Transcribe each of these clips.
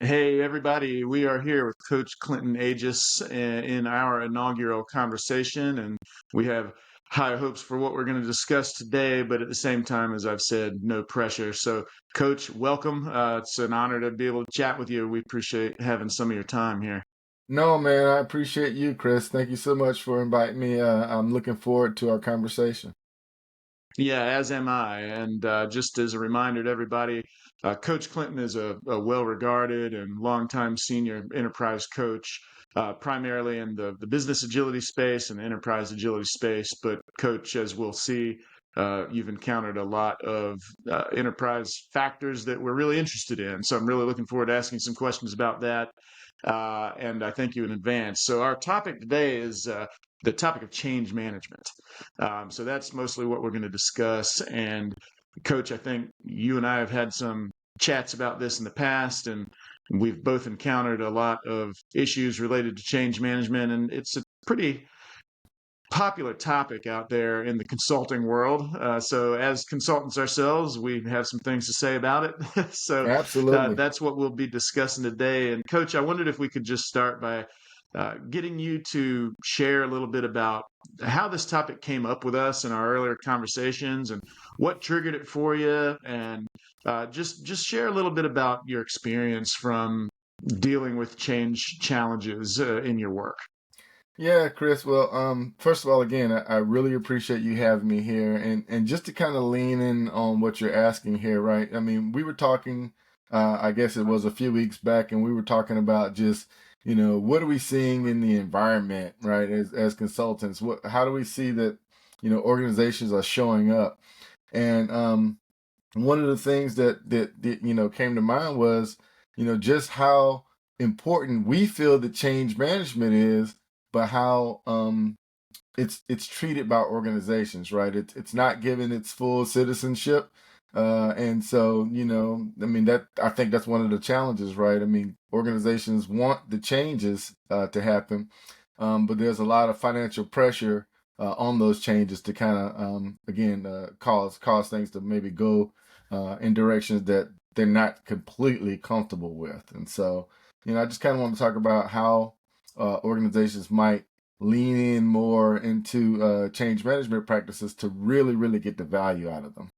Hey, everybody, we are here with Coach Clinton Aegis in our inaugural conversation, and we have high hopes for what we're going to discuss today, but at the same time, as I've said, no pressure. So, Coach, welcome. It's an honor to be able to chat with you. We appreciate having some of your time here. No, man, I appreciate you, Chris. Thank you so much for inviting me. I'm looking forward to our conversation. Yeah, as am I. And just as a reminder to everybody, Coach Clinton is a well-regarded and longtime senior enterprise coach, primarily in the business agility space and the enterprise agility space. But Coach, as we'll see, you've encountered a lot of enterprise factors that we're really interested in. So I'm really looking forward to asking some questions about that. And I thank you in advance. So our topic today is the topic of change management. So that's mostly what we're going to discuss. And Coach, I think you and I have had some chats about this in the past, and we've both encountered a lot of issues related to change management, and it's a pretty popular topic out there in the consulting world. So, as consultants ourselves, we have some things to say about it. So, Absolutely. that's what we'll be discussing today. And, Coach, I wondered if we could just start by getting you to share a little bit about how this topic came up with us in our earlier conversations and what triggered it for you, and just share a little bit about your experience from dealing with change challenges in your work. Yeah, Chris. Well, first of all, again, I really appreciate you having me here, and just to kind of lean in on what you're asking here, right? I mean, we were talking, I guess it was a few weeks back, and we were talking about just, what are we seeing in the environment, right? As consultants, how do we see that, organizations are showing up? And one of the things that came to mind was just how important we feel that change management is, but how it's treated by organizations, right? It's not given its full citizenship. And so, I mean, that I think that's one of the challenges, right? I mean, organizations want the changes to happen, but there's a lot of financial pressure on those changes to kind of, again, cause things to maybe go in directions that they're not completely comfortable with. And so, I just kind of want to talk about how organizations might lean in more into change management practices to really, really get the value out of them.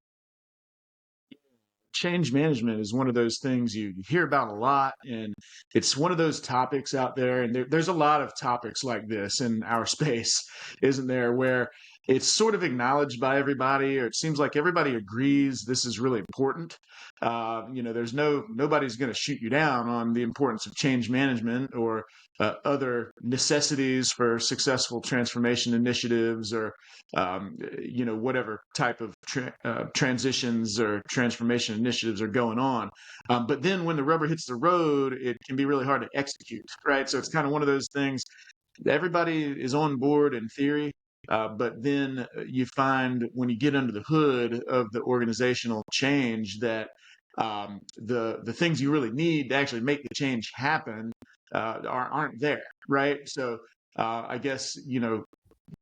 Change management is one of those things you hear about a lot, and it's one of those topics out there. And there's a lot of topics like this in our space, isn't there, where it's sort of acknowledged by everybody, or it seems like everybody agrees this is really important. There's nobody's going to shoot you down on the importance of change management or other necessities for successful transformation initiatives, or whatever type of transitions or transformation initiatives are going on. But then when the rubber hits the road, it can be really hard to execute, right? So it's kind of one of those things. Everybody is on board in theory, but then you find when you get under the hood of the organizational change that the things you really need to actually make the change happen aren't there, right? So I guess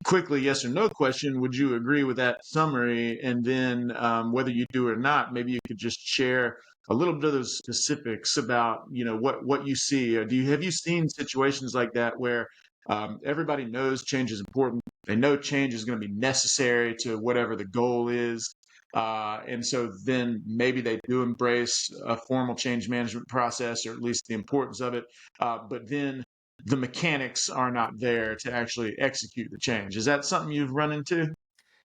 quickly, yes or no question, would you agree with that summary? And then whether you do or not, maybe you could just share a little bit of those specifics about what you see. Or have you seen situations like that where everybody knows change is important? They know change is going to be necessary to whatever the goal is. And so then maybe they do embrace a formal change management process, or at least the importance of it. But then the mechanics are not there to actually execute the change. Is that something you've run into?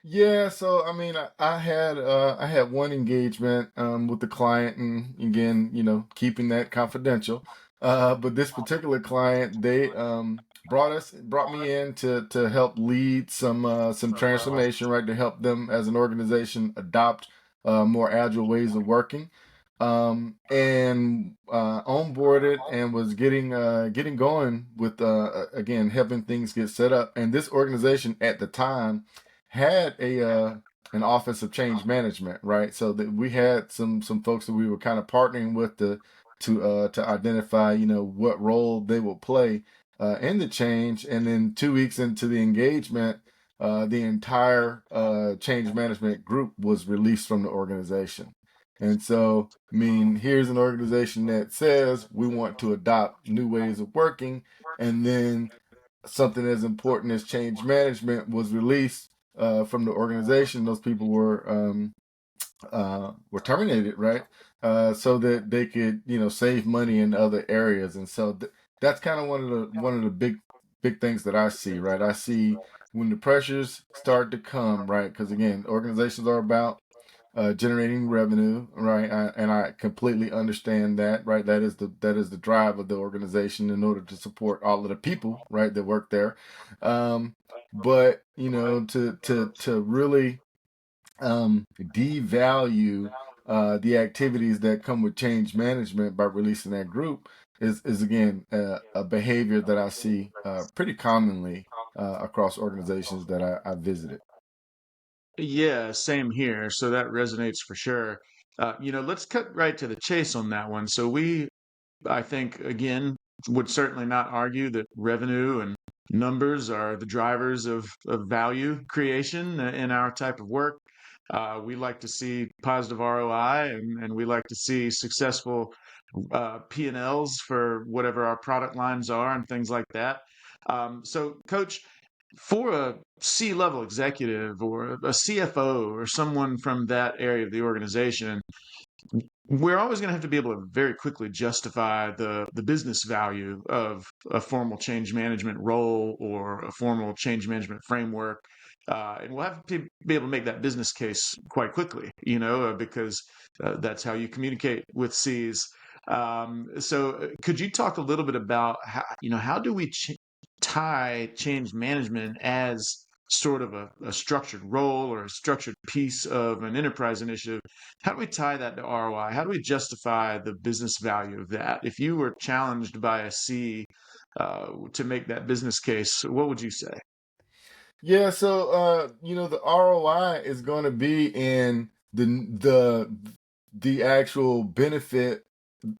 Yeah, so I mean, I had one engagement with the client, and again, keeping that confidential. But this particular client, they brought me in to help lead some transformation, right? To help them as an organization adopt more agile ways of working. And onboarded and was getting going with again helping things get set up. And this organization at the time had a an office of change management, right? So that we had some folks that we were kind of partnering with to identify, what role they will play in the change. And then 2 weeks into the engagement, the entire change management group was released from the organization. And so, I mean, here's an organization that says we want to adopt new ways of working, and then something as important as change management was released from the organization. Those people were terminated, right? So that they could, save money in other areas. And so that's kind of one of the big things that I see, right? I see when the pressures start to come, right? Because again, organizations are about generating revenue, right? And I completely understand that, right? That is the drive of the organization in order to support all of the people, right, that work there. But to really devalue the activities that come with change management by releasing that group is again a behavior that I see pretty commonly across organizations that I visited. Yeah, same here. So that resonates for sure. Let's cut right to the chase on that one. I think, again, would certainly not argue that revenue and numbers are the drivers of value creation in our type of work. We like to see positive ROI, and we like to see successful P&Ls for whatever our product lines are and things like that. So, Coach, for a C-level executive or a CFO or someone from that area of the organization, we're always going to have to be able to very quickly justify the business value of a formal change management role or a formal change management framework. And we'll have to be able to make that business case quite quickly, because that's how you communicate with C's. So could you talk a little bit about how do we tie change management as sort of a structured role or a structured piece of an enterprise initiative? How do we tie that to ROI? How do we justify the business value of that? If you were challenged by a C to make that business case, what would you say? Yeah, so the ROI is going to be in the actual benefit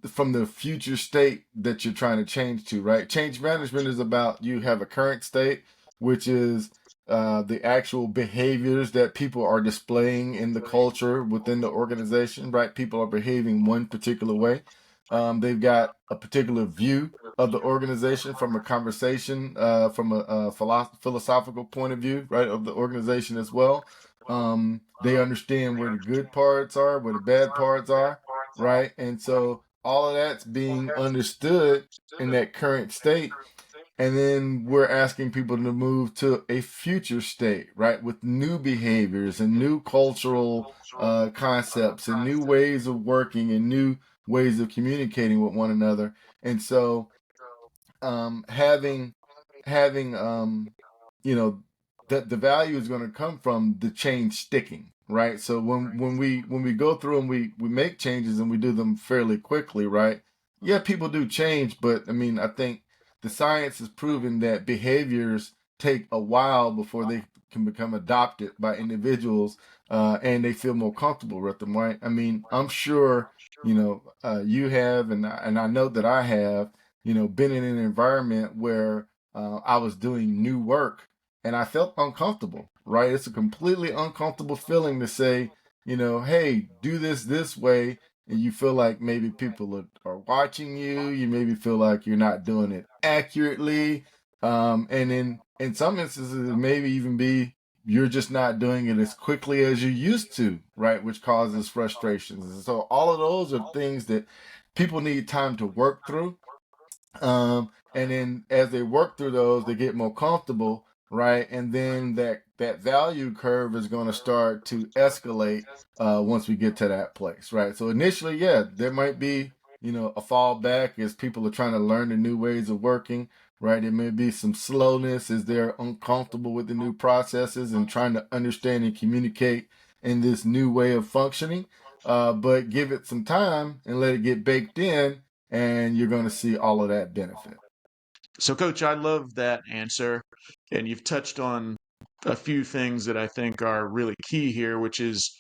from the future state that you're trying to change to, right? Change management is about you have a current state, which is the actual behaviors that people are displaying in the culture within the organization, right? People are behaving one particular way. They've got a particular view of the organization from a conversation, from a philosophical point of view, right, of the organization as well. They understand where the good parts are, where the bad parts are, right? And so all of that's being understood in that current state. And then we're asking people to move to a future state, right, with new behaviors and new cultural concepts and new ways of working and new ways of communicating with one another. And so having you know that the value is going to come from the change sticking, right? So when we go through and we make changes and we do them fairly quickly, right? Yeah, people do change, but I mean, I think the science has proven that behaviors take a while before they can become adopted by individuals, and they feel more comfortable with them, right? I mean, I'm sure you have, and I know that I have, been in an environment where I was doing new work and I felt uncomfortable, right? It's a completely uncomfortable feeling to say, hey, do this way. And you feel like maybe people are watching you. You maybe feel like you're not doing it accurately. And in some instances, it maybe even be you're just not doing it as quickly as you used to, right? Which causes frustrations. And so all of those are things that people need time to work through, and then as they work through those, they get more comfortable, right? And then that value curve is going to start to escalate once we get to that place, right? So initially, yeah, there might be a fallback as people are trying to learn the new ways of working, right? There may be some slowness as they're uncomfortable with the new processes and trying to understand and communicate in this new way of functioning. But give it some time and let it get baked in, and you're going to see all of that benefit. So, Coach, I love that answer. And you've touched on a few things that I think are really key here, which is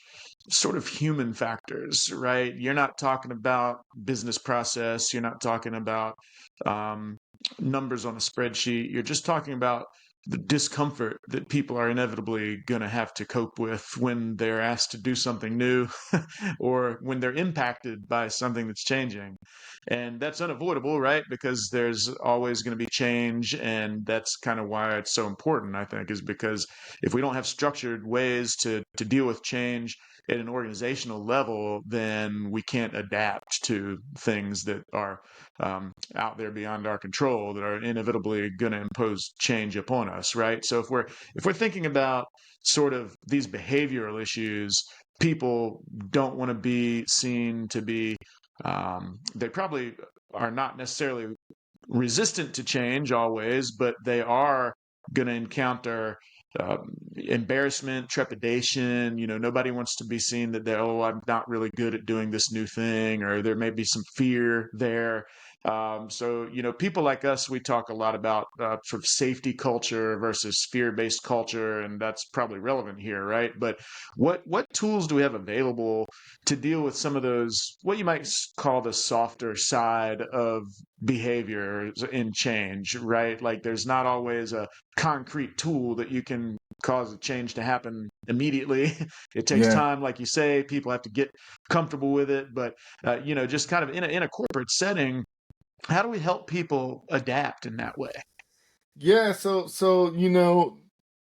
sort of human factors, right? You're not talking about business process, you're not talking about um, numbers on a spreadsheet, you're just talking about the discomfort that people are inevitably going to have to cope with when they're asked to do something new or when they're impacted by something that's changing. And that's unavoidable, right? Because there's always going to be change. And that's kind of why it's so important, I think, is because if we don't have structured ways to deal with change at an organizational level, then we can't adapt to things that are out there beyond our control, that are inevitably going to impose change upon us, right? So if we're thinking about sort of these behavioral issues, people don't want to be seen to be they probably are not necessarily resistant to change always, but they are going to encounter embarrassment, trepidation. Nobody wants to be seen that I'm not really good at doing this new thing, or there may be some fear there. So, people like us, we talk a lot about sort of safety culture versus fear-based culture, and that's probably relevant here, right? But what tools do we have available to deal with some of those, what you might call the softer side of behavior in change, right? Like there's not always a concrete tool that you can cause a change to happen immediately. It takes Yeah. time, like you say. People have to get comfortable with it, but just kind of in a corporate setting, how do we help people adapt in that way? Yeah, so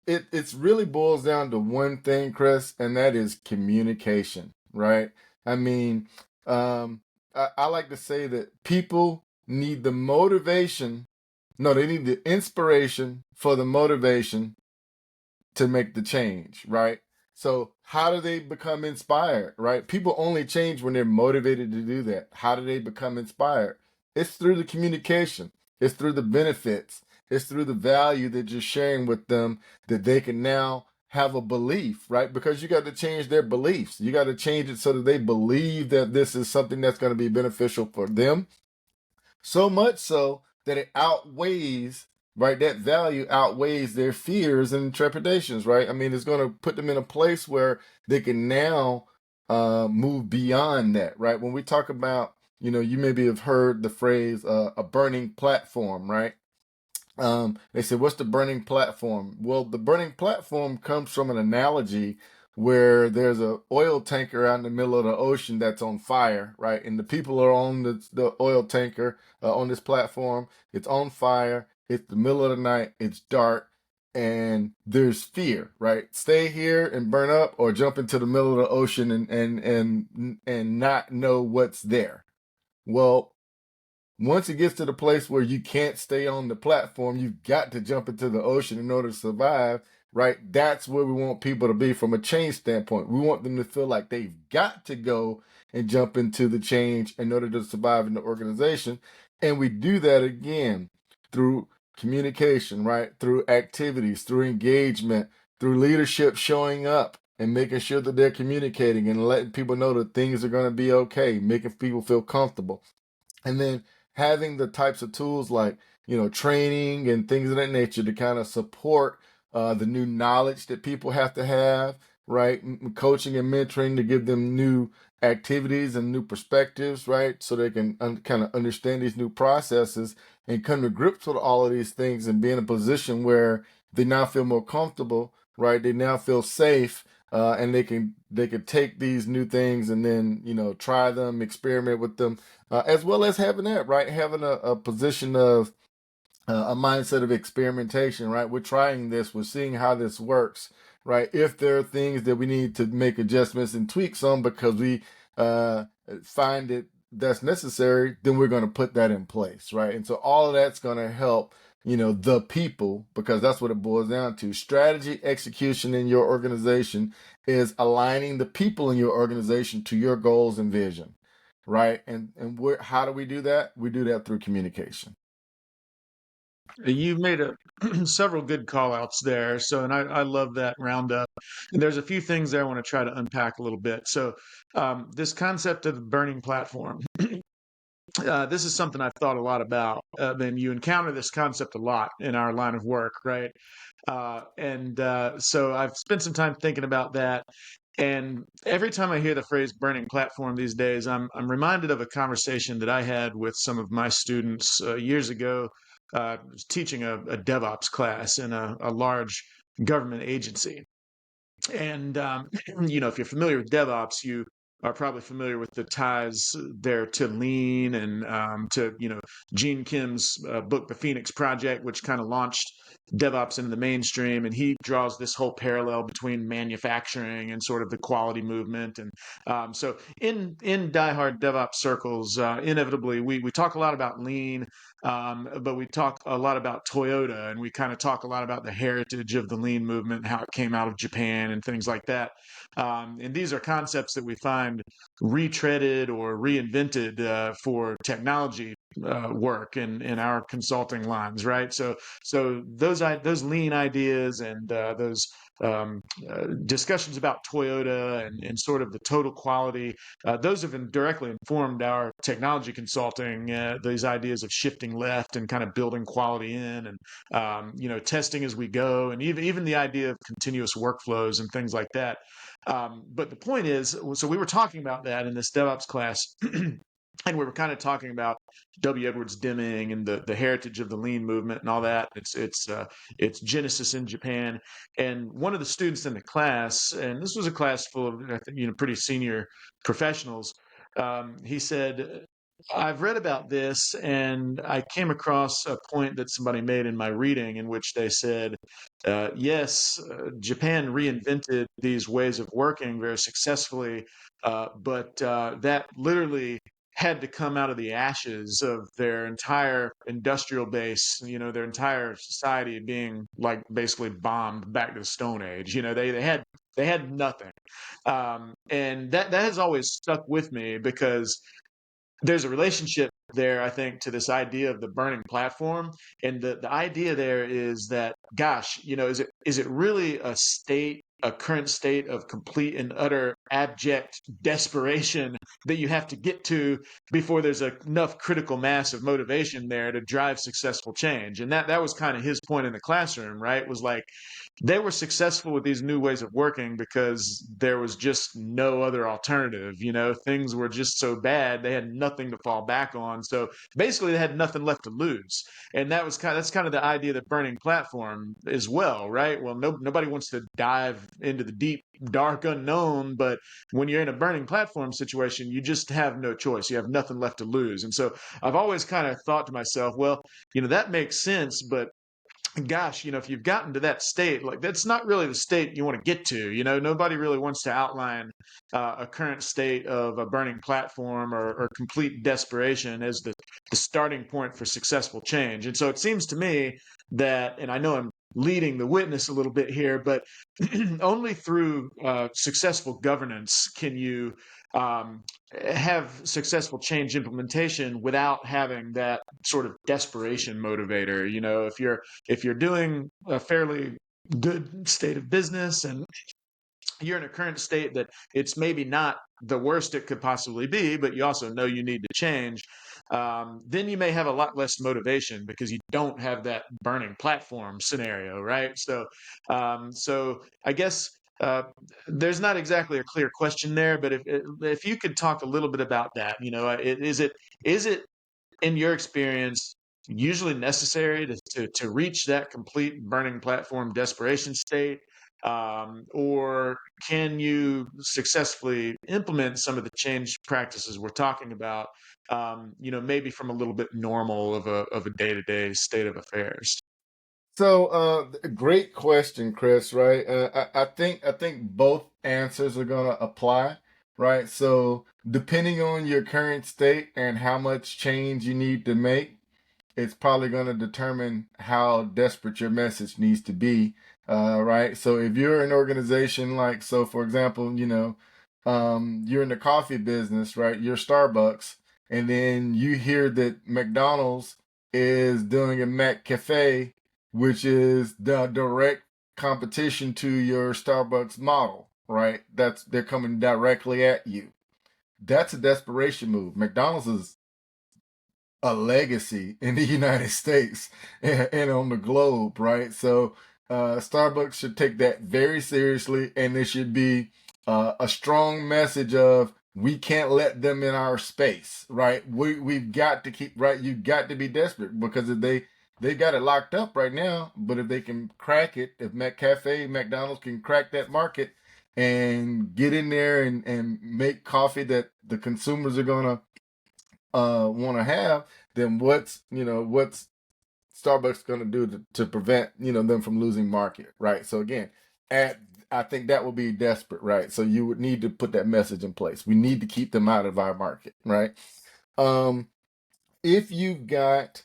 it's really boils down to one thing, Chris, and that is communication, right? I mean, I like to say that people need the motivation. No, they need the inspiration for the motivation to make the change, right? So how do they become inspired, right? People only change when they're motivated to do that. How do they become inspired? It's through the communication. It's through the benefits. It's through the value that you're sharing with them, that they can now have a belief, right? Because you got to change their beliefs. You got to change it so that they believe that this is something that's going to be beneficial for them. So much so that it outweighs, right? That value outweighs their fears and trepidations, right? I mean, it's going to put them in a place where they can now move beyond that, right? When we talk about, you maybe have heard the phrase a burning platform, right? They said, what's the burning platform? Well, the burning platform comes from an analogy where there's a oil tanker out in the middle of the ocean that's on fire, right? And the people are on the oil tanker on this platform. It's on fire. It's the middle of the night. It's dark. And there's fear, right? Stay here and burn up, or jump into the middle of the ocean and not know what's there. Well, once it gets to the place where you can't stay on the platform, you've got to jump into the ocean in order to survive, right? That's where we want people to be from a change standpoint. We want them to feel like they've got to go and jump into the change in order to survive in the organization. And we do that again through communication, right? Through activities, through engagement, through leadership showing up and making sure that they're communicating and letting people know that things are going to be okay, making people feel comfortable. And then having the types of tools like, training and things of that nature to kind of support the new knowledge that people have to have, right? Coaching and mentoring to give them new activities and new perspectives, right? So they can kind of understand these new processes and come to grips with all of these things and be in a position where they now feel more comfortable, right? They now feel safe, and they can take these new things and then try them, experiment with them, as well as having that, right, having a position of a mindset of experimentation, right? We're trying this, we're seeing how this works, right? If there are things that we need to make adjustments and tweaks on because we find it that's necessary, then we're going to put that in place, right? And so all of that's going to help the people, because that's what it boils down to. Strategy execution in your organization is aligning the people in your organization to your goals and vision, right? And how do we do that? We do that through communication. You made several good call outs there. So, and I love that roundup. And there's a few things there I want to try to unpack a little bit. So, this concept of the burning platform, this is something I've thought a lot about. And you encounter this concept a lot in our line of work, right? So I've spent some time thinking about that. And every time I hear the phrase burning platform these days, I'm reminded of a conversation that I had with some of my students years ago was teaching a DevOps class in a large government agency. And if you're familiar with DevOps, you are probably familiar with the ties there to Lean and to Gene Kim's book, The Phoenix Project, which kind of launched DevOps into the mainstream. And he draws this whole parallel between manufacturing and sort of the quality movement. And so in diehard DevOps circles, inevitably we talk a lot about Lean. But we talk a lot about Toyota, and we kind of talk a lot about the heritage of the lean movement and how it came out of Japan and things like that. And these are concepts that we find retreaded or reinvented for technology work in our consulting lines, right? So those lean ideas and those discussions about Toyota and sort of the total quality, those have directly informed our technology consulting. These ideas of shifting left and kind of building quality in, and testing as we go, and even the idea of continuous workflows and things like that. But the point is, so we were talking about that in this DevOps class. And we were kind of talking about W. Edwards Deming and the heritage of the lean movement and all that. It's Genesis in Japan. And one of the students in the class, and this was a class full of I think pretty senior professionals, he said, I've read about this, and I came across a point that somebody made in my reading in which they said, yes, Japan reinvented these ways of working very successfully, but that literally had to come out of the ashes of their entire industrial base, their entire society being like basically bombed back to the Stone Age. They had nothing. And that has always stuck with me because there's a relationship there, I think, to this idea of the burning platform. And the idea there is that, gosh, is it really a current state of complete and utter abject desperation that you have to get to before there's enough critical mass of motivation there to drive successful change? And that was kind of his point in the classroom, right? Was like, they were successful with these new ways of working because there was just no other alternative. Things were just so bad, they had nothing to fall back on. So basically they had nothing left to lose. And that's kind of the idea of the burning platform as well, right? Well, nobody wants to dive into the deep, dark unknown, but when you're in a burning platform situation, you just have no choice. You have nothing left to lose. And so I've always kind of thought to myself, well, that makes sense, but gosh, if you've gotten to that state, like that's not really the state you want to get to. Nobody really wants to outline a current state of a burning platform or complete desperation as the starting point for successful change. And so it seems to me that, and I know I'm leading the witness a little bit here, but only through successful governance can you have successful change implementation without having that sort of desperation motivator. If you're doing a fairly good state of business and you're in a current state that it's maybe not the worst it could possibly be, but you also know you need to change, then you may have a lot less motivation because you don't have that burning platform scenario, right? So I guess there's not exactly a clear question there, but if you could talk a little bit about that, is it in your experience usually necessary to reach that complete burning platform desperation state? Or can you successfully implement some of the change practices we're talking about, maybe from a little bit normal of a day-to-day state of affairs? So, great question, Chris. Right? I think both answers are gonna apply. Right? So, depending on your current state and how much change you need to make, it's probably going to determine how desperate your message needs to be. Right. So if you're an organization like, so for example, you're in the coffee business, right? You're Starbucks, and then you hear that McDonald's is doing a Mac Cafe, which is the direct competition to your Starbucks model, right? They're coming directly at you. That's a desperation move. McDonald's is a legacy in the United States and on the globe, right? So Starbucks should take that very seriously, and there should be a strong message of we can't let them in our space, right? We've got to keep right. You've got to be desperate because if they got it locked up right now. But if they can crack it, if McCafe, McDonald's can crack that market and get in there and make coffee that the consumers are gonna want to have, then what's Starbucks going to do to prevent them from losing market, right? So again, I think that would be desperate, right? So you would need to put that message in place. We need to keep them out of our market, right? If you've got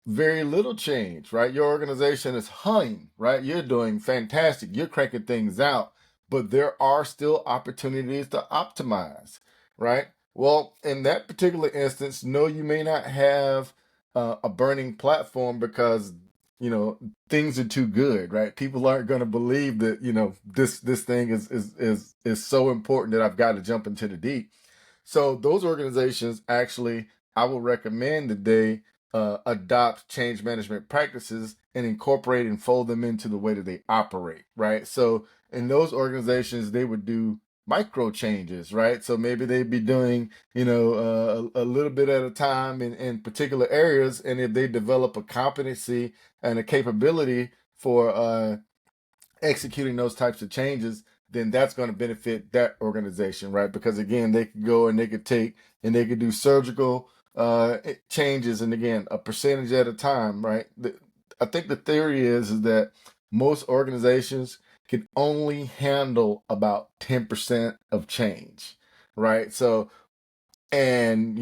very little change, right? Your organization is humming, right? You're doing fantastic. You're cranking things out, but there are still opportunities to optimize, right? Well, in that particular instance, no, you may not have a burning platform because things are too good, right? People aren't going to believe that this thing is so important that I've got to jump into the deep. So those organizations actually, I will recommend that they adopt change management practices and incorporate and fold them into the way that they operate, right? So in those organizations, they would do micro changes, right? So maybe they'd be doing, a little bit at a time in particular areas. And if they develop a competency and a capability for executing those types of changes, then that's going to benefit that organization, right? Because again, they could go and they could take and they could do surgical changes, and again, a percentage at a time, right? I think the theory is that most organizations can only handle about 10% of change, right? So, and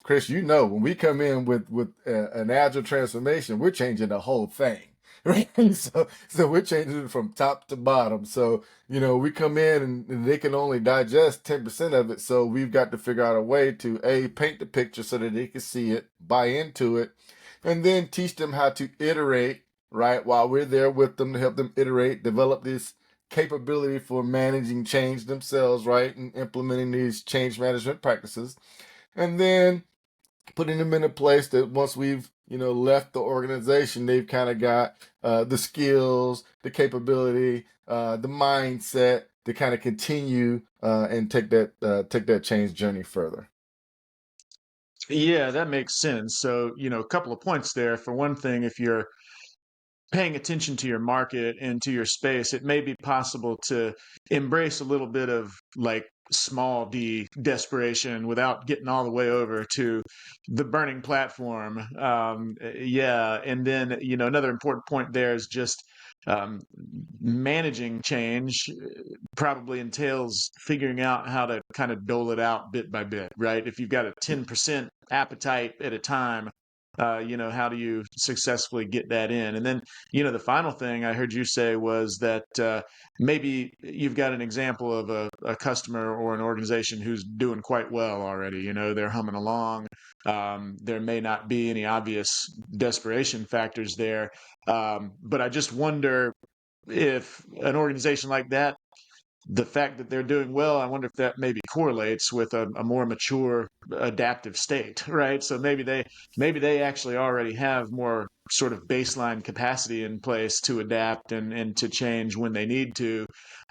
Chris, when we come in with an agile transformation, we're changing the whole thing, right? So we're changing it from top to bottom. So we come in and they can only digest 10% of it. So we've got to figure out a way to paint the picture so that they can see it, buy into it, and then teach them how to iterate, right? While we're there with them to help them iterate, develop this capability for managing change themselves, right? And implementing these change management practices. And then putting them in a place that once we've left the organization, they've kind of got the skills, the capability, the mindset to kind of continue and take that change journey further. Yeah, that makes sense. So, a couple of points there. For one thing, if you're paying attention to your market and to your space, it may be possible to embrace a little bit of like small d desperation without getting all the way over to the burning platform. Yeah. And then, another important point there is just um, managing change probably entails figuring out how to kind of dole it out bit by bit, right? If you've got a 10% appetite at a time, how do you successfully get that in? And then, the final thing I heard you say was that maybe you've got an example of a customer or an organization who's doing quite well already. They're humming along. There may not be any obvious desperation factors there. But I just wonder if an organization like that, the fact that they're doing well, I wonder if that maybe correlates with a more mature adaptive state, right? So maybe they actually already have more sort of baseline capacity in place to adapt and to change when they need to.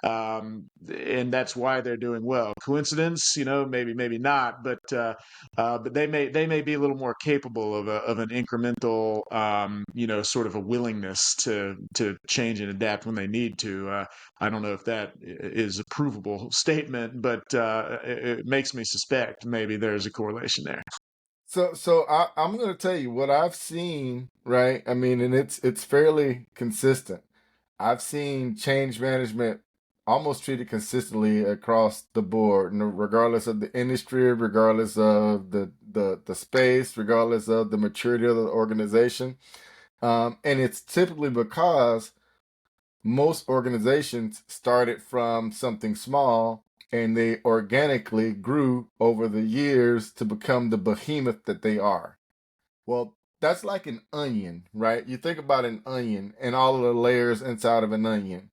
And that's why they're doing well. Coincidence, maybe not, but they may be a little more capable of an incremental, sort of a willingness to change and adapt when they need to. I don't know if that is a provable statement, but it makes me suspect maybe there's a correlation there. So I'm going to tell you what I've seen, right? I mean, and it's fairly consistent. I've seen change management almost treated consistently across the board, regardless of the industry, regardless of the space, regardless of the maturity of the organization. And it's typically because most organizations started from something small and they organically grew over the years to become the behemoth that they are. Well, that's like an onion, right? You think about an onion and all of the layers inside of an onion.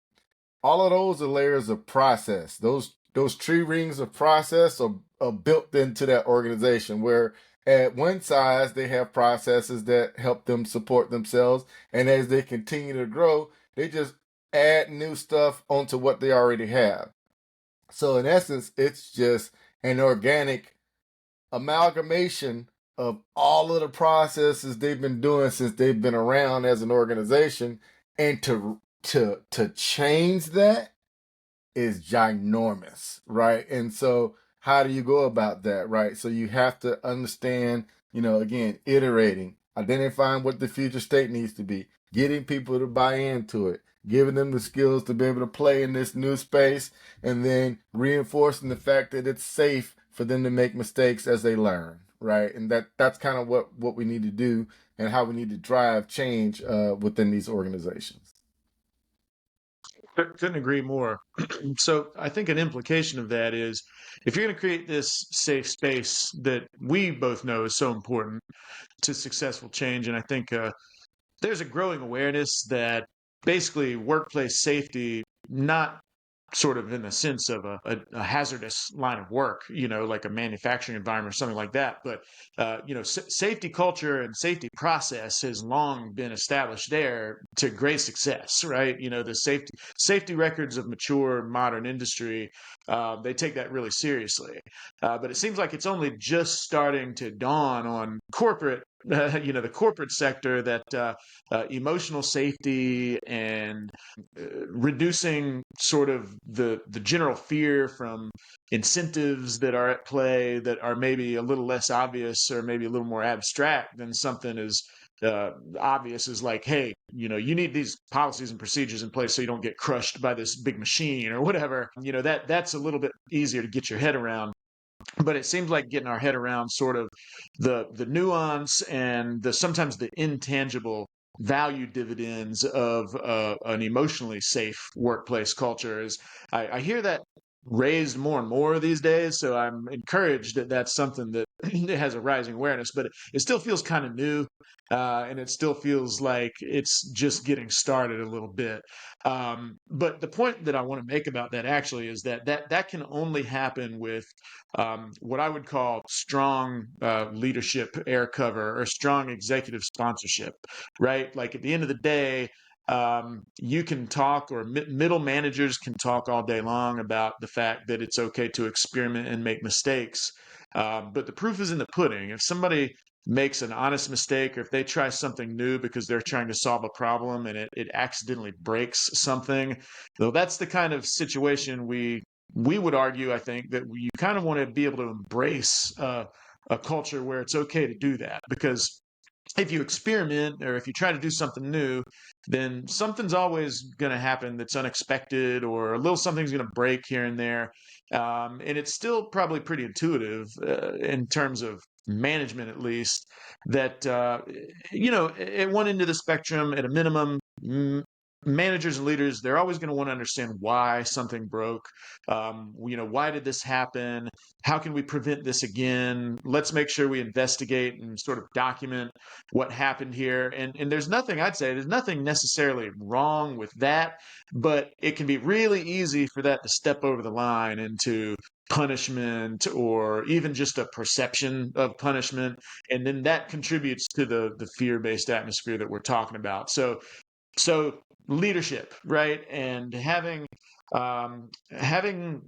All of those are layers of process. Those tree rings of process are built into that organization where at one size they have processes that help them support themselves. And as they continue to grow, they just add new stuff onto what they already have. So in essence, it's just an organic amalgamation of all of the processes they've been doing since they've been around as an organization, and to change that is ginormous, right? And so how do you go about that, right? So you have to understand, again, iterating, identifying what the future state needs to be, getting people to buy into it, giving them the skills to be able to play in this new space, and then reinforcing the fact that it's safe for them to make mistakes as they learn, right? And that's kind of what we need to do and how we need to drive change within these organizations. Couldn't agree more. So I think an implication of that is if you're going to create this safe space that we both know is so important to successful change, and I think there's a growing awareness that basically workplace safety, not sort of in the sense of a hazardous line of work, like a manufacturing environment or something like that. But, safety culture and safety process has long been established there to great success, right? The safety records of mature modern industry, they take that really seriously. But it seems like it's only just starting to dawn on corporate the corporate sector that emotional safety and reducing sort of the general fear from incentives that are at play that are maybe a little less obvious or maybe a little more abstract than something as obvious as like, hey, you need these policies and procedures in place so you don't get crushed by this big machine or whatever. That's a little bit easier to get your head around. But it seems like getting our head around sort of the nuance and sometimes the intangible value dividends of an emotionally safe workplace culture is I hear that raised more and more these days. So I'm encouraged that that's something that has a rising awareness, but it still feels kind of new. And it still feels like it's just getting started a little bit. But the point that I want to make about that actually is that can only happen with what I would call strong leadership air cover or strong executive sponsorship, right? Like at the end of the day, you can talk, or middle managers can talk all day long about the fact that it's okay to experiment and make mistakes. But the proof is in the pudding. If somebody makes an honest mistake, or if they try something new because they're trying to solve a problem and it accidentally breaks something, though, that's the kind of situation we would argue, I think, that you kind of want to be able to embrace a culture where it's okay to do that. Because if you experiment or if you try to do something new, then something's always going to happen that's unexpected, or a little something's going to break here and there. And it's still probably pretty intuitive in terms of management, at least, that, at one end of the spectrum, at a minimum, managers and leaders, they're always going to want to understand why something broke. Why did this happen? How can we prevent this again? Let's make sure we investigate and sort of document what happened here. And there's nothing, I'd say, there's nothing necessarily wrong with that, but it can be really easy for that to step over the line into punishment or even just a perception of punishment. And then that contributes to the fear-based atmosphere that we're talking about. So leadership, right? And having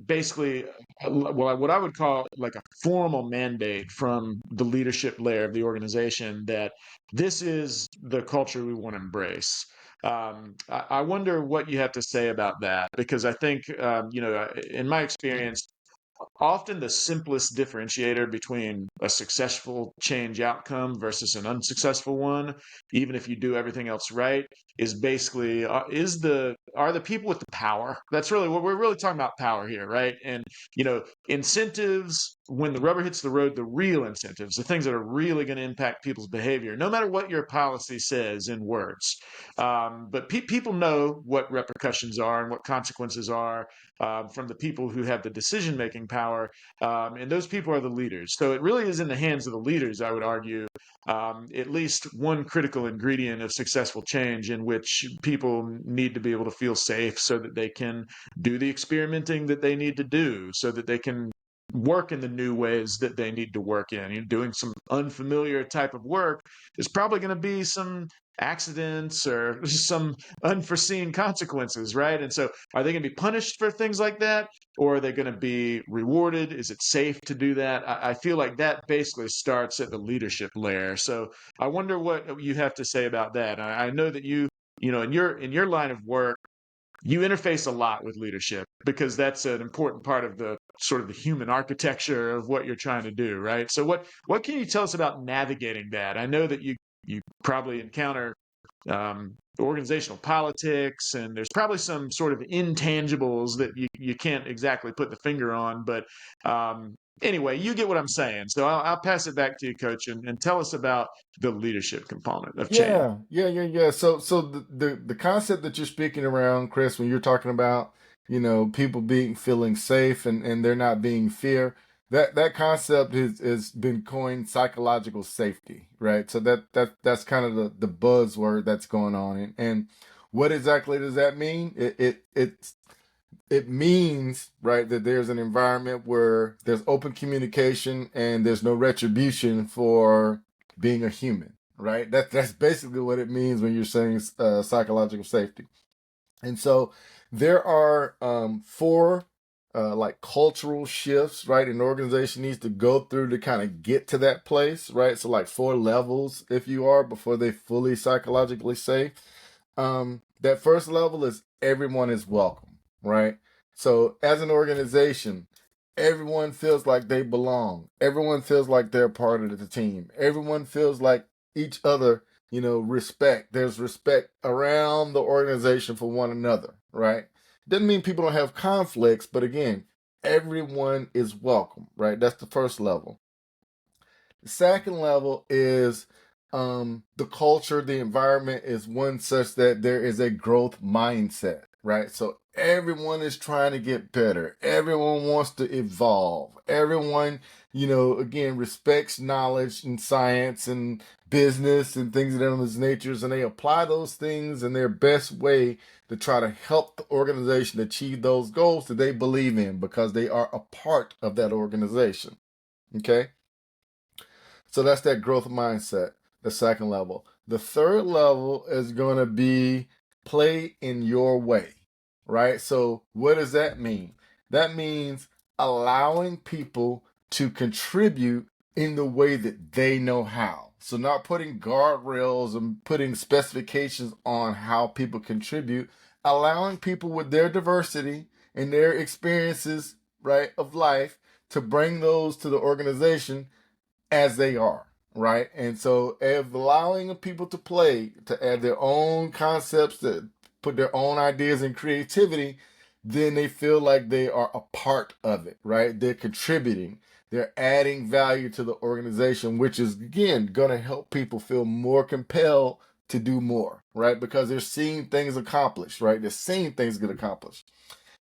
basically what I would call like a formal mandate from the leadership layer of the organization that this is the culture we want to embrace. I wonder what you have to say about that, because I think, in my experience, often the simplest differentiator between a successful change outcome versus an unsuccessful one, even if you do everything else right, is basically are the people with the power. That's really what we're really talking about, power here, right? And incentives, when the rubber hits the road, the real incentives, the things that are really going to impact people's behavior, no matter what your policy says in words. But people know what repercussions are and what consequences are from the people who have the decision-making power, and those people are the leaders. So it really is in the hands of the leaders, I would argue, at least one critical ingredient of successful change, in which people need to be able to feel safe so that they can do the experimenting that they need to do, so that they can work in the new ways that they need to work in. You're doing some unfamiliar type of work. There's probably going to be some accidents or some unforeseen consequences, right? And so, are they going to be punished for things like that, or are they going to be rewarded? Is it safe to do that? I feel like that basically starts at the leadership layer. So, I wonder what you have to say about that. I know that you know, in your line of work, you interface a lot with leadership because that's an important part of the sort of the human architecture of what you're trying to do, right? So what can you tell us about navigating that? I know that you probably encounter organizational politics, and there's probably some sort of intangibles that you can't exactly put the finger on, but anyway, you get what I'm saying. So I'll pass it back to you, Coach, and tell us about the leadership component of change. Yeah. So the concept that you're speaking around, Chris, when you're talking about, people being feeling safe and there not being fear, that concept has been coined psychological safety, right? So that's kind of the buzzword that's going on. And what exactly does that mean? It means, right, that there's an environment where there's open communication and there's no retribution for being a human, right? That's basically what it means when you're saying psychological safety. And so there are four like cultural shifts, right? An organization needs to go through to kind of get to that place, right? So like 4 levels, if you are, before they fully psychologically safe. That first level is everyone is welcome, right? So as an organization, everyone feels like they belong. Everyone feels like they're part of the team. Everyone feels like each other, respect. There's respect around the organization for one another, right? Doesn't mean people don't have conflicts, but again, everyone is welcome, right? That's the first level. The second level is the culture, the environment is one such that there is a growth mindset, right? So everyone is trying to get better. Everyone wants to evolve. Everyone, again, respects knowledge and science and business and things of those natures, and they apply those things in their best way to try to help the organization achieve those goals that they believe in because they are a part of that organization. Okay? So that's that growth mindset, the second level. The third level is going to be play in your way, right? So what does that mean? That means allowing people to contribute in the way that they know how. So not putting guardrails and putting specifications on how people contribute, allowing people with their diversity and their experiences, right, of life to bring those to the organization as they are, right? And so if allowing people to play, to add their own concepts, to put their own ideas and creativity, then they feel like they are a part of it, right? They're contributing. They're adding value to the organization, which is, again, going to help people feel more compelled to do more, right? Because they're seeing things accomplished, right? They're seeing things get accomplished.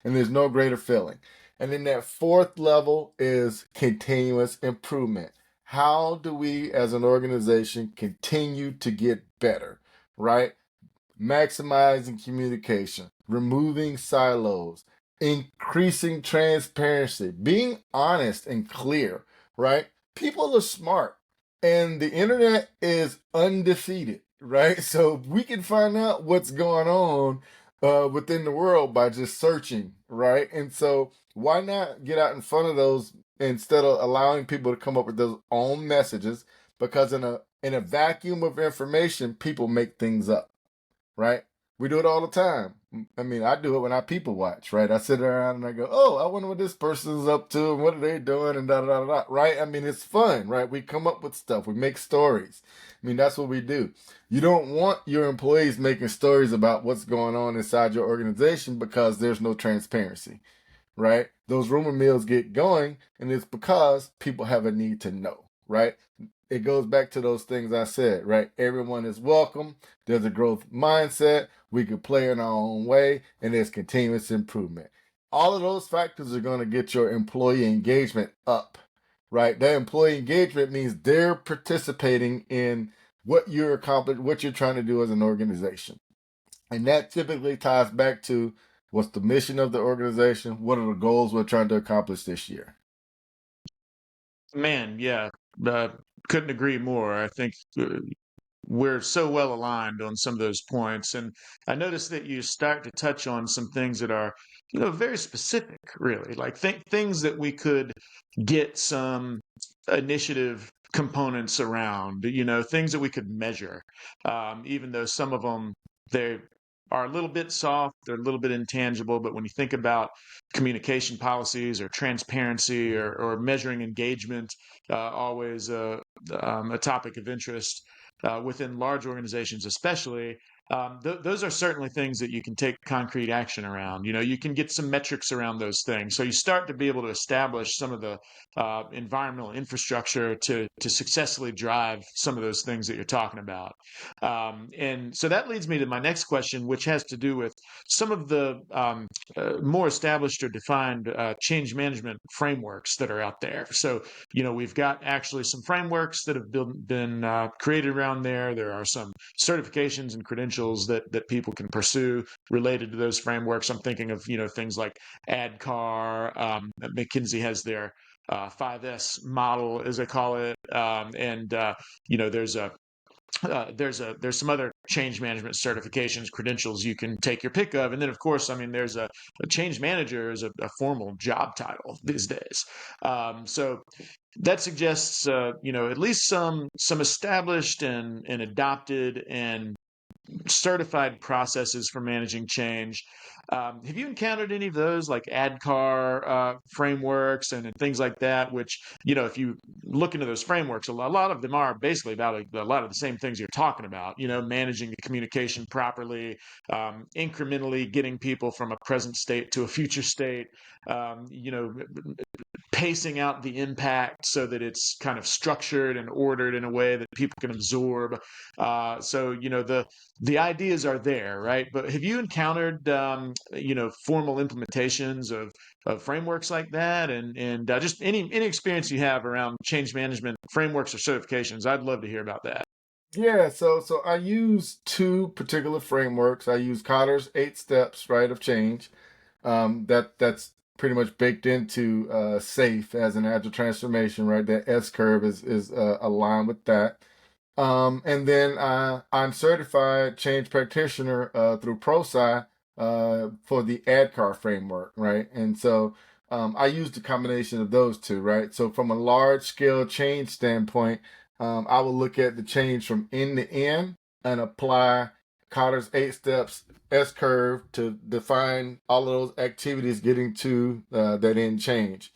And there's no greater feeling. And then that fourth level is continuous improvement. How do we as an organization continue to get better, right? Maximizing communication, removing silos, increasing transparency, being honest and clear, right? People are smart and the internet is undefeated, right? So we can find out what's going on within the world by just searching, right? And so why not get out in front of those instead of allowing people to come up with their own messages? Because in a vacuum of information, people make things up, right? We do it all the time. I mean, I do it when I people watch, right? I sit around and I go, oh, I wonder what this person's up to and what are they doing and da, right? I mean, it's fun, right? We come up with stuff. We make stories. I mean, that's what we do. You don't want your employees making stories about what's going on inside your organization because there's no transparency, right? Those rumor mills get going and it's because people have a need to know, right? It goes back to those things I said, right? Everyone is welcome. There's a growth mindset. We can play in our own way, and there's continuous improvement. All of those factors are going to get your employee engagement up, right? That employee engagement means they're participating in what you're accomplishing, what you're trying to do as an organization. And that typically ties back to what's the mission of the organization? What are the goals we're trying to accomplish this year? Man, yeah, uh, couldn't agree more. I think we're so well aligned on some of those points. And I noticed that you start to touch on some things that are, very specific, really, like things that we could get some initiative components around, things that we could measure, even though some of them, they are a little bit soft, they're a little bit intangible. But when you think about communication policies or transparency or measuring engagement, always a topic of interest within large organizations, especially. Those are certainly things that you can take concrete action around. You can get some metrics around those things. So you start to be able to establish some of the environmental infrastructure to successfully drive some of those things that you're talking about. And so that leads me to my next question, which has to do with some of the more established or defined change management frameworks that are out there. So we've got actually some frameworks that have been created around there. There are some certifications and credentials that people can pursue related to those frameworks. I'm thinking of things like ADCAR. McKinsey has their 5S model, as they call it, and there's there's some other change management certifications, credentials you can take your pick of. And then, of course, I mean, there's a change manager is a formal job title these days. So that suggests, at least some established and adopted and certified processes for managing change. Have you encountered any of those, like ADCAR frameworks and things like that? Which, if you look into those frameworks, a lot of them are basically about a lot of the same things you're talking about. Managing the communication properly, incrementally getting people from a present state to a future state. Pacing out the impact so that it's kind of structured and ordered in a way that people can absorb. So the ideas are there, right? But have you encountered formal implementations of frameworks like that, and just any experience you have around change management frameworks or certifications? I'd love to hear about that. Yeah, so I use two particular frameworks. I use Cotter's 8 steps, right, of change. That's pretty much baked into SAFe as an agile transformation, right? That S curve is aligned with that. And then I'm certified change practitioner through ProSci for the ADCAR framework, right? And so I use the combination of those two, right? So from a large scale change standpoint, I will look at the change from end to end and apply Cotter's 8 steps S curve to define all of those activities getting to that end change.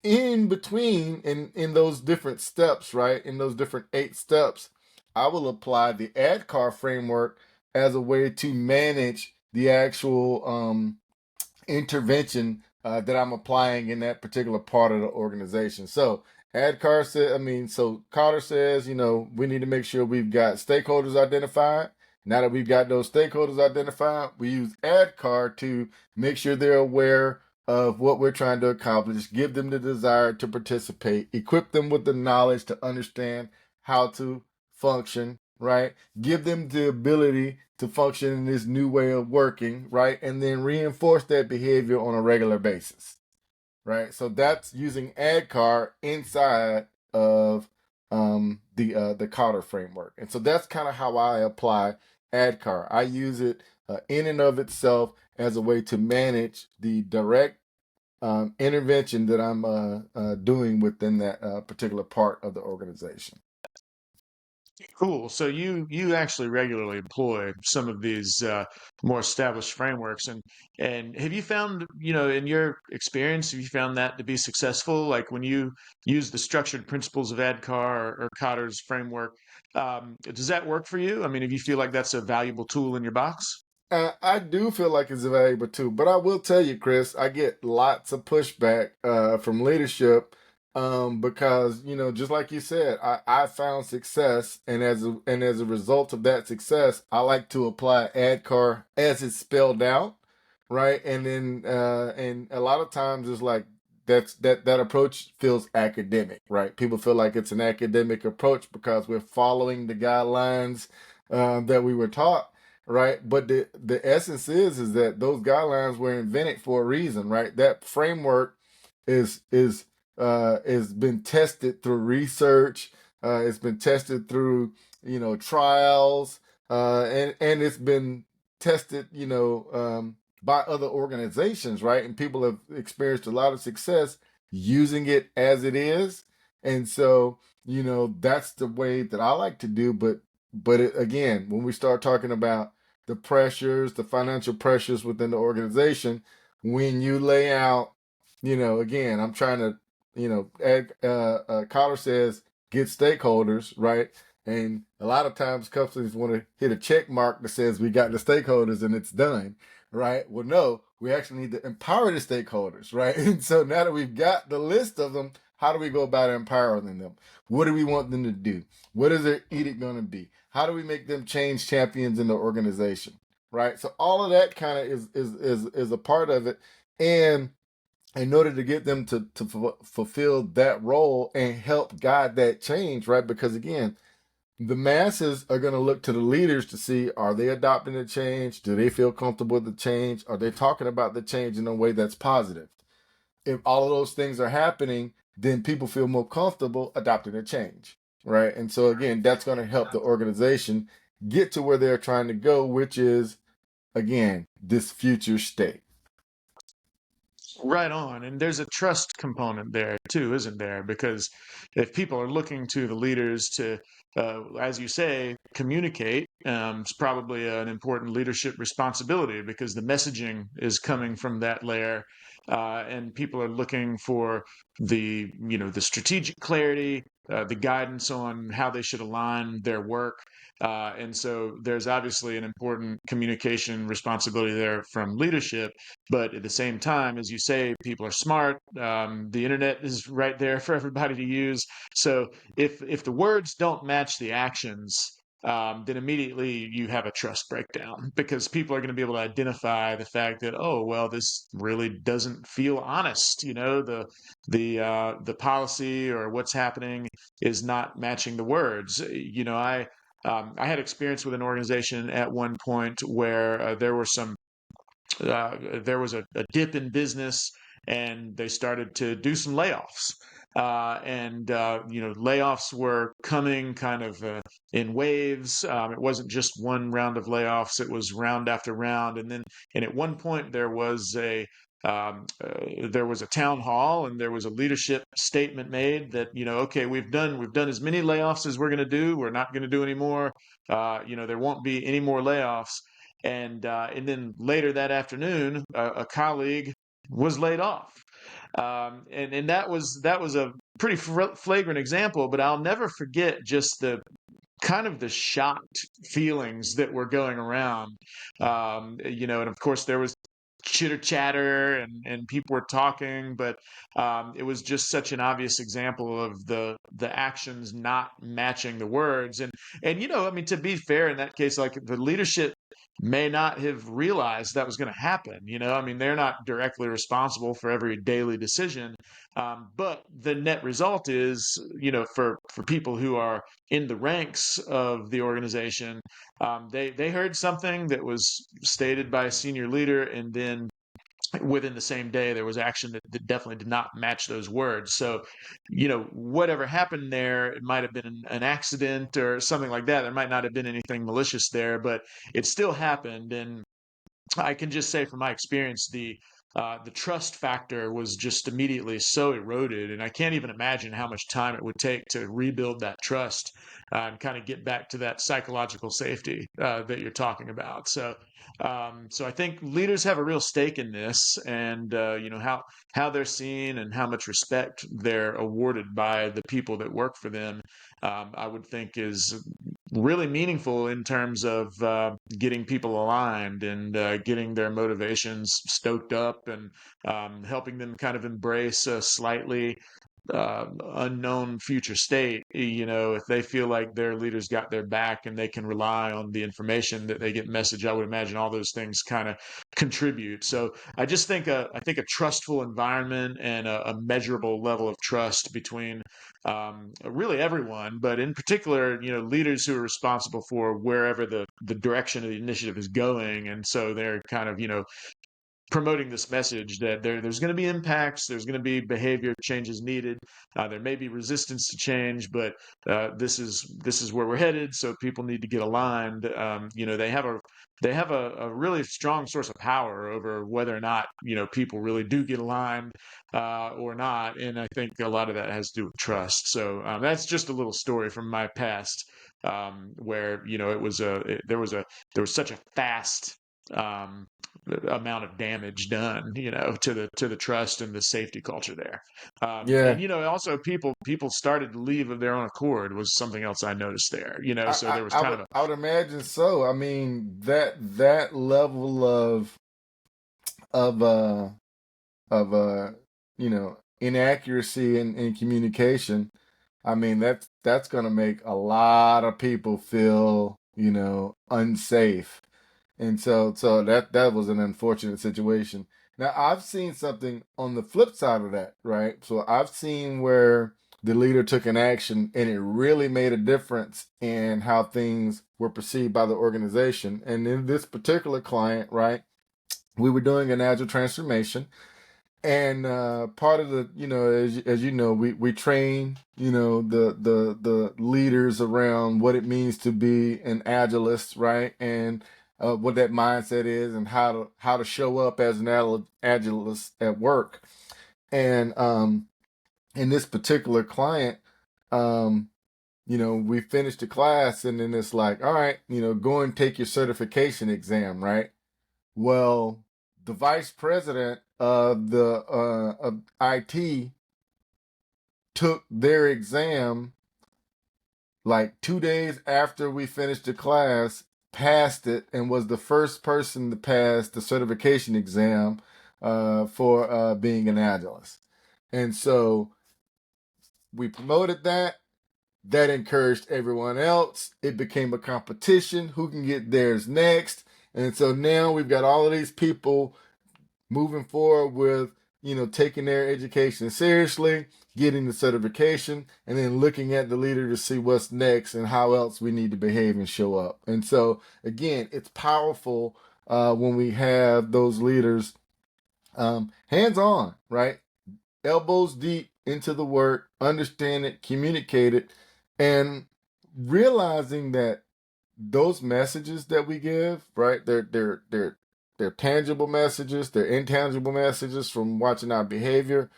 In between, in those different steps, right, in those different 8 steps, I will apply the ADCAR framework as a way to manage the actual intervention that I'm applying in that particular part of the organization. So ADCAR said, so Carter says, we need to make sure we've got stakeholders identified. Now that we've got those stakeholders identified, we use ADCAR to make sure they're aware of what we're trying to accomplish, give them the desire to participate, equip them with the knowledge to understand how to function, right? Give them the ability to function in this new way of working, right? And then reinforce that behavior on a regular basis, right? So that's using ADCAR inside of the Cotter framework. And so that's kind of how I apply ADCAR. I use it in and of itself as a way to manage the direct intervention that I'm doing within that particular part of the organization. Cool. So you actually regularly employ some of these more established frameworks, and have you found, in your experience, have you found that to be successful? Like when you use the structured principles of ADCAR or Cotter's framework, does that work for you? I mean, if you feel like that's a valuable tool in your box? I do feel like it's valuable too, but I will tell you, Chris, I get lots of pushback from leadership because just like you said, I found success, and as a result of that success, I like to apply ADCAR as it's spelled out, right? And then and a lot of times it's like that approach feels academic, right? People feel like it's an academic approach because we're following the guidelines that we were taught, right? But the essence is that those guidelines were invented for a reason, right? That framework is has been tested through research. It's been tested through, trials, and it's been tested, by other organizations, right? And people have experienced a lot of success using it as it is. And so, that's the way that I like to do. But again, when we start talking about the pressures, the financial pressures within the organization, when you lay out, again, I'm trying to, Collar says get stakeholders, right? And a lot of times companies want to hit a check mark that says we got the stakeholders and it's done, right? Well, no, we actually need to empower the stakeholders, right? And so now that we've got the list of them, how do we go about empowering them? What do we want them to do? What is their edict going to be? How do we make them change champions in the organization, right? So all of that kind of is a part of it, and in order to get them to fulfill that role and help guide that change, right? Because again, the masses are going to look to the leaders to see, are they adopting the change? Do they feel comfortable with the change? Are they talking about the change in a way that's positive? If all of those things are happening, then people feel more comfortable adopting the change, right? And so again, that's going to help the organization get to where they're trying to go, which is, again, this future state. Right on. And there's a trust component there too, isn't there? Because if people are looking to the leaders to, as you say, communicate, it's probably an important leadership responsibility because the messaging is coming from that layer. And people are looking for the strategic clarity, the guidance on how they should align their work. And so there's obviously an important communication responsibility there from leadership. But at the same time, as you say, people are smart. The internet is right there for everybody to use. So if the words don't match the actions, then immediately you have a trust breakdown because people are going to be able to identify the fact that, oh well, this really doesn't feel honest. The policy or what's happening is not matching the words. I had experience with an organization at one point where there was a dip in business and they started to do some layoffs. Layoffs were coming kind of in waves. It wasn't just one round of layoffs; it was round after round. And at one point, there was a town hall and there was a leadership statement made that okay, we've done as many layoffs as we're going to do. We're not going to do any more. There won't be any more layoffs. And then later that afternoon, a colleague was laid off. And that was a pretty flagrant example, but I'll never forget just the kind of the shocked feelings that were going around. And of course there was chitter chatter and people were talking, but it was just such an obvious example of the actions not matching the words. And I mean, to be fair, in that case, like the leadership may not have realized that was going to happen. I mean, they're not directly responsible for every daily decision, but the net result is, for people who are in the ranks of the organization, they heard something that was stated by a senior leader, and then within the same day there was action that definitely did not match those words. So whatever happened there, it might have been an accident or something like that. There might not have been anything malicious there, but it still happened. And I can just say from my experience, the trust factor was just immediately so eroded, and I can't even imagine how much time it would take to rebuild that trust and kind of get back to that psychological safety that you're talking about. So I think leaders have a real stake in this, and how they're seen and how much respect they're awarded by the people that work for them. I would think is really meaningful in terms of getting people aligned and getting their motivations stoked up and helping them kind of embrace a slightly unknown future state. If they feel like their leaders got their back and they can rely on the information that they get message, I would imagine all those things kind of contribute. So I just think a trustful environment and a measurable level of trust between really everyone, but in particular, leaders who are responsible for wherever the direction of the initiative is going. And so they're kind of, promoting this message that there's going to be impacts, there's going to be behavior changes needed, there may be resistance to change, but this is where we're headed. So people need to get aligned. They have a really strong source of power over whether or not people really do get aligned or not, and I think a lot of that has to do with trust. So that's just a little story from my past, where there was such a fast um, amount of damage done, to the trust and the safety culture there. And Yeah, also people started to leave of their own accord was something else I noticed there. So there was I kind would of a I would imagine so. I mean that level of uh of inaccuracy in communication. I mean that's gonna make a lot of people feel unsafe, and so that was an unfortunate situation. Now I've seen something on the flip side of that, right? So I've seen where the leader took an action and it really made a difference in how things were perceived by the organization. And in this particular client, right, we were doing an agile transformation, and part of the as you know, we train the leaders around what it means to be an agilist, right, and what that mindset is, and how to show up as an agilist at work. And in this particular client, um we finished the class, and then it's like, all right, go and take your certification exam, right? Well, the vice president of the of IT took their exam like 2 days after we finished the class, passed it, and was the first person to pass the certification exam for being an agilist. And so we promoted that. That encouraged everyone else. It became a competition. Who can get theirs next? And so now we've got all of these people moving forward with, taking their education seriously, getting the certification, and then looking at the leader to see what's next and how else we need to behave and show up. And so, again, it's powerful when we have those leaders hands on, right? Elbows deep into the work, understand it, communicate it, and realizing that those messages that we give, right? They're tangible messages, they're intangible messages from watching our behavior.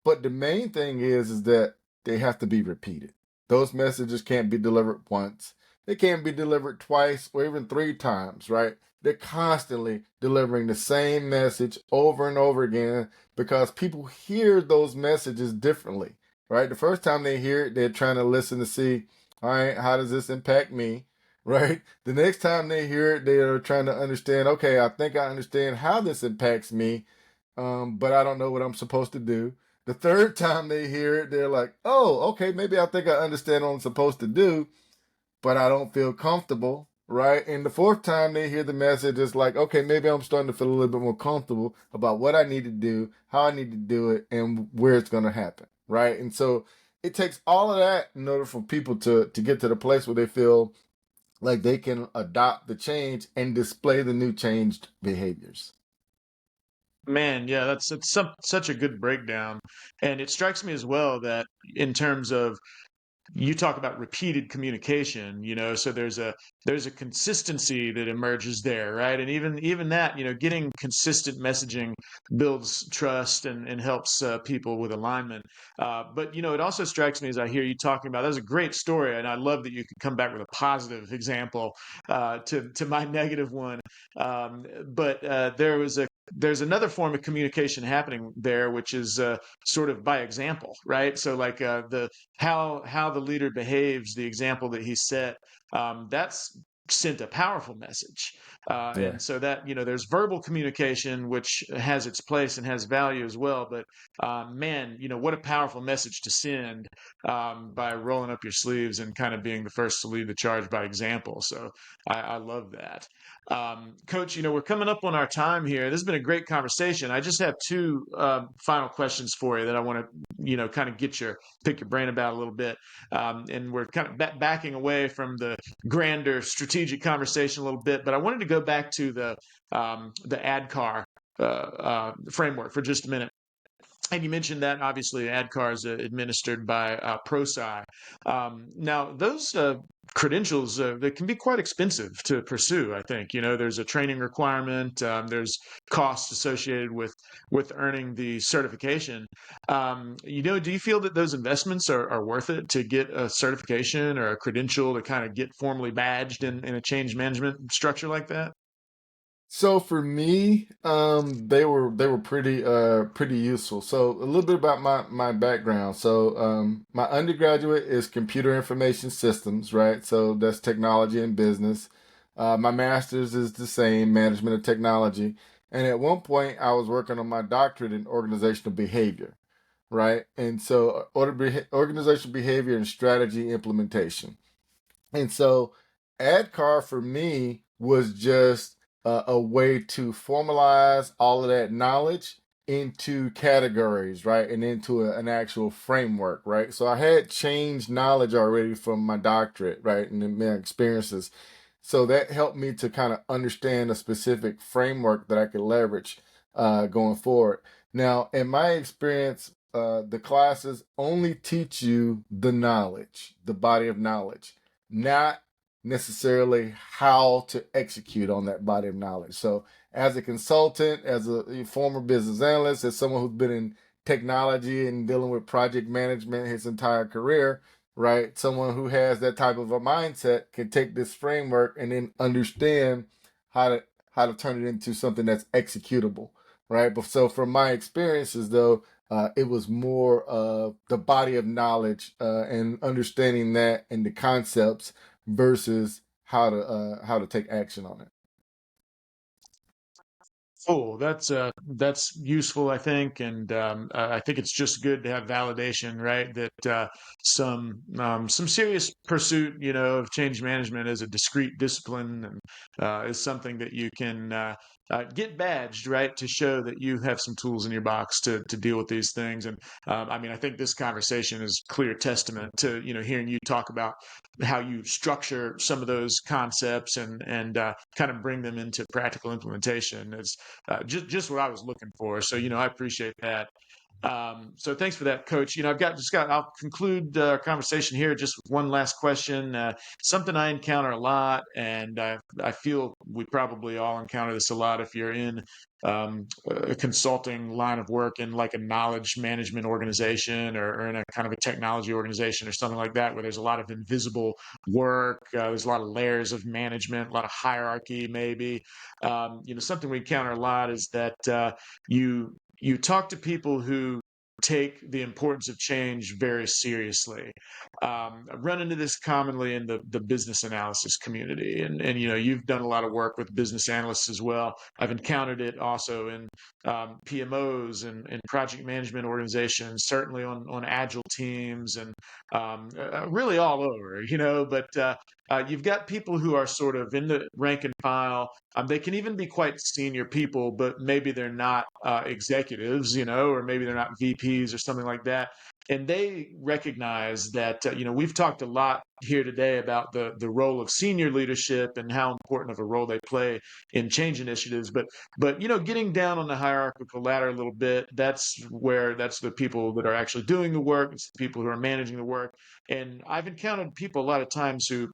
But the main thing is that they have to be repeated. Those messages can't be delivered once. They can't be delivered twice or even 3 times, right? They're constantly delivering the same message over and over again because people hear those messages differently, right? The first time they hear it, they're trying to listen to see, all right, how does this impact me? Right? The next time they hear it, they are trying to understand, okay, I think I understand how this impacts me, but I don't know what I'm supposed to do. The third time they hear it, they're like, oh, okay, maybe I think I understand what I'm supposed to do, but I don't feel comfortable, right? And the fourth time they hear the message, it's like, okay, maybe I'm starting to feel a little bit more comfortable about what I need to do, how I need to do it, and where it's going to happen, right? And so it takes all of that in order for people to get to the place where they feel like they can adopt the change and display the new changed behaviors. Man, yeah, such a good breakdown. And it strikes me as well that in terms of you talk about repeated communication, so there's a consistency that emerges there, right? And even that, getting consistent messaging builds trust and helps people with alignment. But it also strikes me as I hear you talking about, that's a great story, and I love that you could come back with a positive example to my negative one. But there's another form of communication happening there, which is sort of by example, right? So like the how the leader behaves, the example that he set, that's sent a powerful message. Yeah. And so that, there's verbal communication, which has its place and has value as well. But man, what a powerful message to send by rolling up your sleeves and kind of being the first to lead the charge by example. So I love that. Coach, we're coming up on our time here. This has been a great conversation. I just have two final questions for you that I want to, kind of pick your brain about a little bit. And we're kind of backing away from the grander strategic conversation a little bit, but I wanted to go back to the ADKAR framework for just a minute. And you mentioned that obviously ADCAR is administered by ProSci. Now, those credentials they can be quite expensive to pursue. I think there's a training requirement. There's costs associated with earning the certification. Do you feel that those investments are worth it to get a certification or a credential to kind of get formally badged in a change management structure like that? So for me, they were pretty useful. So a little bit about my background. So my undergraduate is computer information systems, right? So that's technology and business. My master's is the same, management of technology. And at one point, I was working on my doctorate in organizational behavior, right? And so organizational behavior and strategy implementation. And so ADCAR for me was just a way to formalize all of that knowledge into categories, right? And into an actual framework, right? So I had changed knowledge already from my doctorate, right? And then my experiences. So that helped me to kind of understand a specific framework that I could leverage going forward. Now, in my experience, the classes only teach you the knowledge, the body of knowledge, not necessarily how to execute on that body of knowledge. So, as a consultant, as a former business analyst, as someone who's been in technology and dealing with project management his entire career, right? Someone who has that type of a mindset can take this framework and then understand how to how to turn it into something that's executable, right? But so from my experiences, though, it was more of the body of knowledge and understanding that and the concepts versus how to take action on it. Oh, that's useful, I think, and I think it's just good to have validation, right? That some serious pursuit, of change management as a discrete discipline and is something that you can get badged, right, to show that you have some tools in your box to deal with these things. And I mean, I think this conversation is clear testament to hearing you talk about how you structure some of those concepts and kind of bring them into practical implementation. It's just what I was looking for. So I appreciate that. So thanks for that, Coach. I'll conclude our conversation here just with one last question. Something I encounter a lot, and I feel we probably all encounter this a lot if you're in a consulting line of work in like a knowledge management organization or in a kind of a technology organization or something like that, where there's a lot of invisible work. There's a lot of layers of management, a lot of hierarchy, maybe. Something we encounter a lot is that you talk to people who take the importance of change very seriously. I run into this commonly in the business analysis community, and you've done a lot of work with business analysts as well. I've encountered it also in PMOs and project management organizations, certainly on agile teams, and really all over. But you've got people who are sort of in the rank and file. They can even be quite senior people, but maybe they're not executives, or maybe they're not VPs or something like that. And they recognize that, we've talked a lot here today about the role of senior leadership and how important of a role they play in change initiatives. But getting down on the hierarchical ladder a little bit, that's the people that are actually doing the work. It's the people who are managing the work. And I've encountered people a lot of times who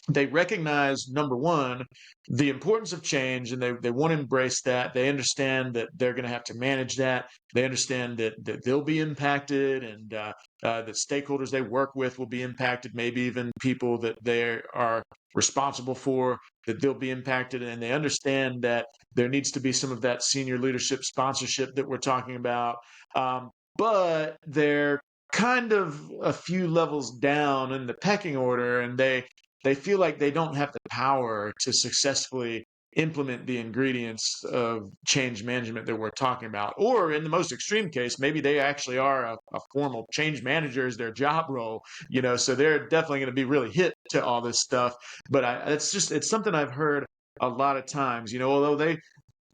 they recognize, number one, the importance of change, and they want to embrace that. They understand that they're going to have to manage that. They understand that they'll be impacted, and that stakeholders they work with will be impacted, maybe even people that they are responsible for, that they'll be impacted. And they understand that there needs to be some of that senior leadership sponsorship that we're talking about. But they're kind of a few levels down in the pecking order, and they feel like they don't have the power to successfully implement the ingredients of change management that we're talking about. Or in the most extreme case, maybe they actually are a formal change manager as their job role, so they're definitely going to be really hip to all this stuff. But it's something I've heard a lot of times, although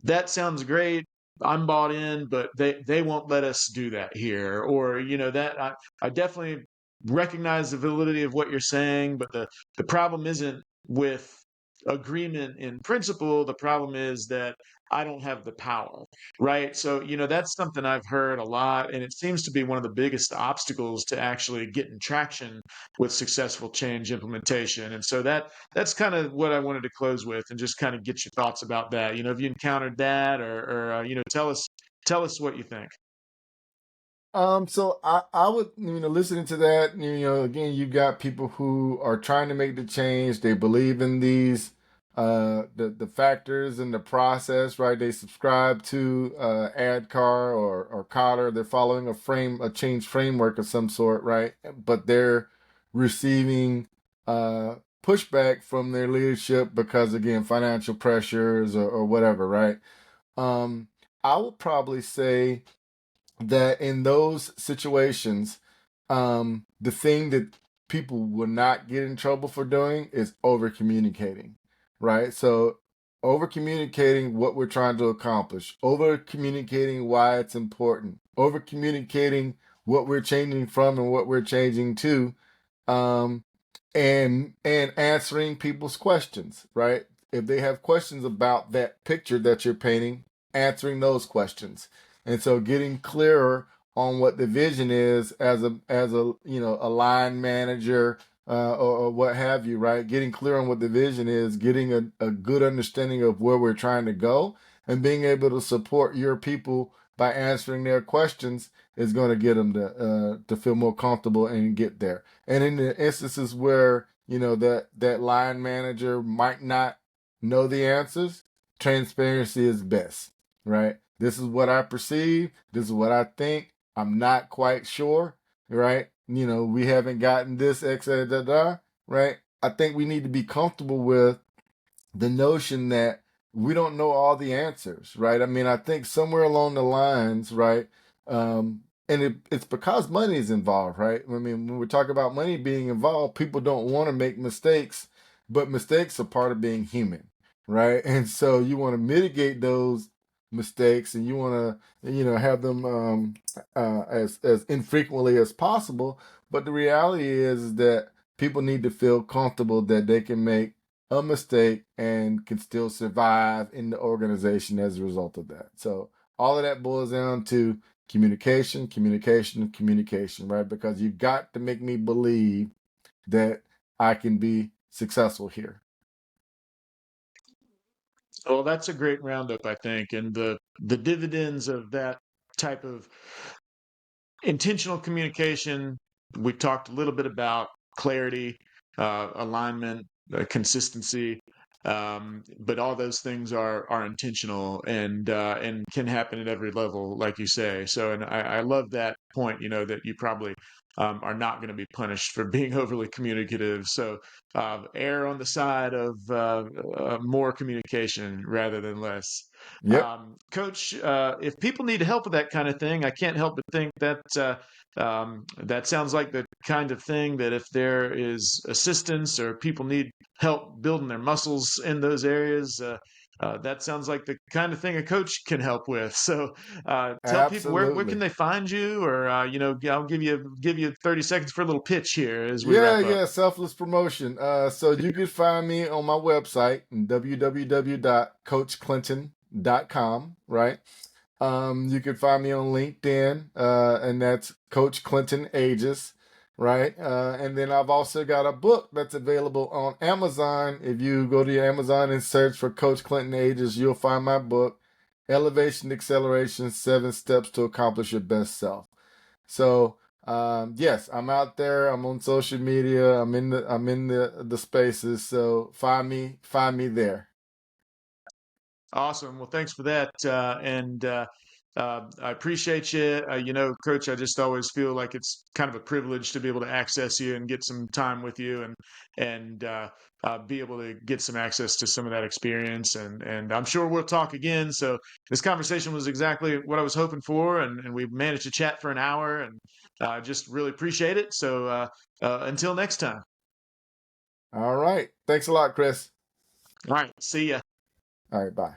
that sounds great. I'm bought in, but they won't let us do that here. Or, that I definitely recognize the validity of what you're saying, but the problem isn't with agreement in principle. The problem is that I don't have the power, right? So, that's something I've heard a lot, and it seems to be one of the biggest obstacles to actually getting traction with successful change implementation. And so that's kind of what I wanted to close with, and just kind of get your thoughts about that. Have you encountered that, or tell us what you think. So I would, listening to that, again, you've got people who are trying to make the change. They believe in these, the factors in the process, right? They subscribe to, ADKAR or Cotter. They're following a change framework of some sort, right? But they're receiving, pushback from their leadership because, again, financial pressures or whatever, right? Um, I would probably say that in those situations, the thing that people will not get in trouble for doing is over communicating, right? So, over communicating what we're trying to accomplish, over communicating why it's important, over communicating what we're changing from and what we're changing to, um, and answering people's questions, right? If they have questions about that picture that you're painting, answering those questions. And so getting clearer on what the vision is as a a line manager, or what have you, right? Getting clear on what the vision is, getting a good understanding of where we're trying to go, and being able to support your people by answering their questions is going to get them to feel more comfortable and get there. And in the instances where that line manager might not know the answers, transparency is best, right? This is what I perceive. This is what I think. I'm not quite sure, right? We haven't gotten this X, right? I think we need to be comfortable with the notion that we don't know all the answers, right? I mean, I think somewhere along the lines, right? And it's because money is involved, right? I mean, when we talk about money being involved, people don't want to make mistakes, but mistakes are part of being human, right? And so you want to mitigate those mistakes, and you want to, have them as infrequently as possible. But the reality is that people need to feel comfortable that they can make a mistake and can still survive in the organization as a result of that. So all of that boils down to communication, communication, communication, right? Because you got to make me believe that I can be successful here. Well, that's a great roundup, I think, and the dividends of that type of intentional communication. We talked a little bit about clarity, alignment, consistency, but all those things are intentional, and can happen at every level, like you say. So, and I love that point. That you probably are not going to be punished for being overly communicative. So, err on the side of more communication rather than less. Yep, Coach, if people need help with that kind of thing, I can't help but think that that sounds like the kind of thing that if there is assistance or people need help building their muscles in those areas, that sounds like the kind of thing a coach can help with. So, tell people where can absolutely. they find you, or I'll give you 30 seconds for a little pitch here as we Yeah, wrap up. yeah, selfless promotion. So you can find me on my website, www.coachclinton.com, right? You can find me on LinkedIn, and that's Coach Clinton Aegis, right? And then I've also got a book that's available on Amazon. If you go to Amazon and search for Coach Clinton Aegis, you'll find my book, Elevation Acceleration: 7 Steps to Accomplish Your Best Self. So, yes, I'm out there. I'm on social media. I'm in the spaces. So find me there. Awesome. Well, thanks for that. And I appreciate you. Coach, I just always feel like it's kind of a privilege to be able to access you and get some time with you, and be able to get some access to some of that experience. And I'm sure we'll talk again. So this conversation was exactly what I was hoping for, and we managed to chat for an hour, and I just really appreciate it. So until next time. All right. Thanks a lot, Chris. All right. See ya. All right. Bye.